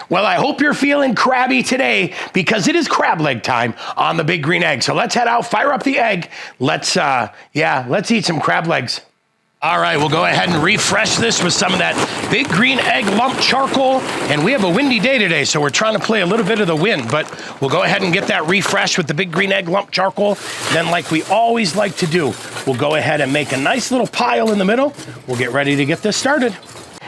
Well, I hope you're feeling crabby today because it is crab leg time on the Big Green Egg. So let's head out, fire up the egg. Let's eat some crab legs. All right, we'll go ahead and refresh this with some of that Big Green Egg lump charcoal. And we have a windy day today, so we're trying to play a little bit of the wind, but we'll go ahead and get that refreshed with the Big Green Egg lump charcoal. Then, like we always like to do, we'll go ahead and make a nice little pile in the middle. We'll get ready to get this started.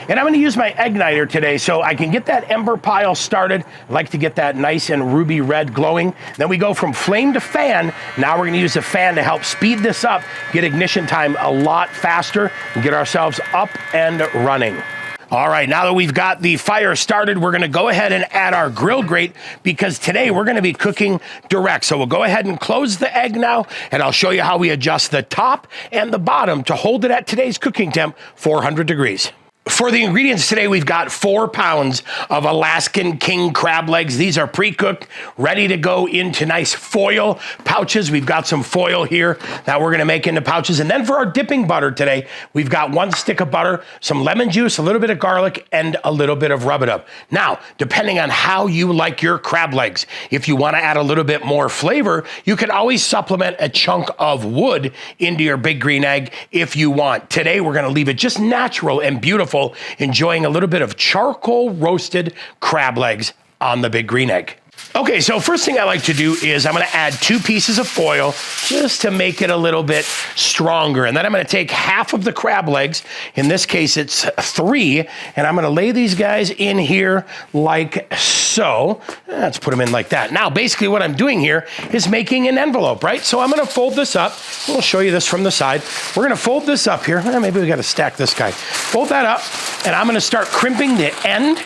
And I'm going to use my Eggniter today so I can get that ember pile started. I like to get that nice and ruby red glowing. Then we go from flame to fan. Now we're going to use the fan to help speed this up, get ignition time a lot faster, and get ourselves up and running. All right, now that we've got the fire started, we're going to go ahead and add our grill grate because today we're going to be cooking direct. So we'll go ahead and close the egg now, and I'll show you how we adjust the top and the bottom to hold it at today's cooking temp, 400 degrees. For the ingredients today, we've got 4 pounds of Alaskan king crab legs. These are pre-cooked, ready to go into nice foil pouches. We've got some foil here that we're gonna make into pouches. And then for our dipping butter today, we've got 1 stick of butter, some lemon juice, a little bit of garlic, and a little bit of rub-a-dub. Now, depending on how you like your crab legs, if you wanna add a little bit more flavor, you can always supplement a chunk of wood into your Big Green Egg if you want. Today, we're gonna leave it just natural and beautiful, enjoying a little bit of charcoal roasted crab legs on the Big Green Egg. Okay, so first thing I like to do is I'm gonna add 2 pieces of foil just to make it a little bit stronger. And then I'm gonna take half of the crab legs, in this case it's 3, and I'm gonna lay these guys in here like so. Let's put them in like that. Now, basically what I'm doing here is making an envelope, right? So I'm gonna fold this up. We'll show you this from the side. We're gonna fold this up here. Maybe we gotta stack this guy. Fold that up, and I'm gonna start crimping the end,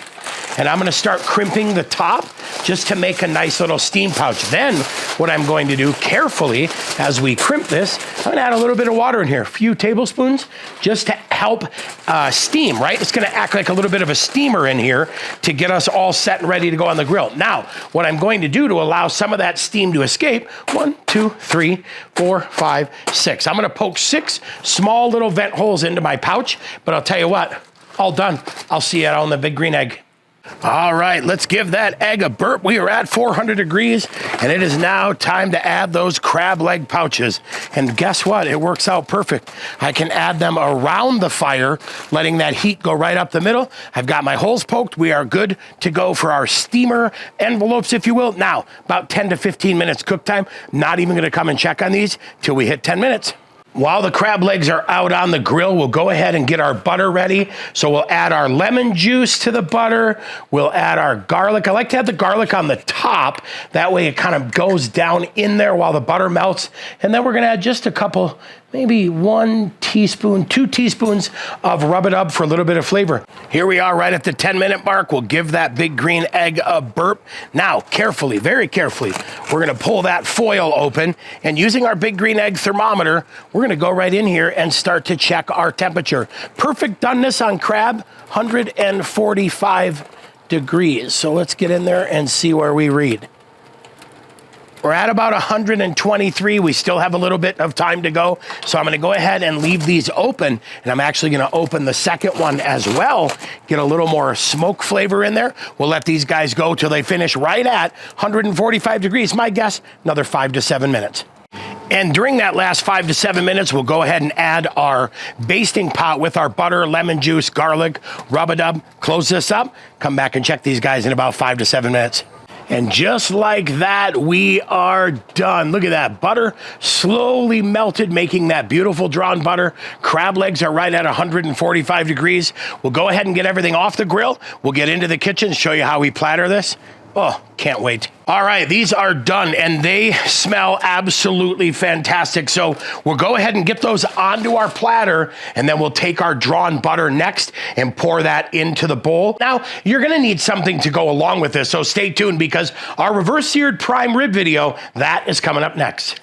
and I'm gonna start crimping the top just to make a nice little steam pouch. Then what I'm going to do carefully as we crimp this, I'm gonna add a little bit of water in here, a few tablespoons, just to help steam, right? It's gonna act like a little bit of a steamer in here to get us all set and ready to go on the grill. Now, what I'm going to do to allow some of that steam to escape, 1, 2, 3, 4, 5, 6. I'm gonna poke 6 small little vent holes into my pouch, but I'll tell you what, all done. I'll see you out on the Big Green Egg. All right, let's give that egg a burp. We are at 400 degrees, and it is now time to add those crab leg pouches. And guess what? It works out perfect. I can add them around the fire, letting that heat go right up the middle. I've got my holes poked. We are good to go for our steamer envelopes, if you will. Now, about 10 to 15 minutes cook time. Not even gonna come and check on these till we hit 10 minutes. While the crab legs are out on the grill, we'll go ahead and get our butter ready. So we'll add our lemon juice to the butter. We'll add our garlic. I like to have the garlic on the top. That way it kind of goes down in there while the butter melts. And then we're gonna add just a couple, maybe 1 teaspoon, 2 teaspoons of rub-a-dub for a little bit of flavor. Here we are right at the 10-minute mark. We'll give that Big Green Egg a burp. Now, carefully, very carefully, we're gonna pull that foil open, and using our Big Green Egg thermometer, we're gonna go right in here and start to check our temperature. Perfect doneness on crab, 145 degrees. So let's get in there and see where we read. We're at about 123. We still have a little bit of time to go. So I'm gonna go ahead and leave these open, and I'm actually gonna open the second one as well, get a little more smoke flavor in there. We'll let these guys go till they finish right at 145 degrees. My guess, another 5 to 7 minutes. And during that last 5 to 7 minutes, we'll go ahead and add our basting pot with our butter, lemon juice, garlic, rub-a-dub. Close this up, come back and check these guys in about 5 to 7 minutes. And just like that, we are done. Look at that, butter slowly melted, making that beautiful drawn butter. Crab legs are right at 145 degrees. We'll go ahead and get everything off the grill. We'll get into the kitchen, show you how we platter this. Oh, can't wait. All right, these are done, and they smell absolutely fantastic. So we'll go ahead and get those onto our platter, and then we'll take our drawn butter next and pour that into the bowl. Now, you're gonna need something to go along with this, so stay tuned because our reverse seared prime rib video, that is coming up next.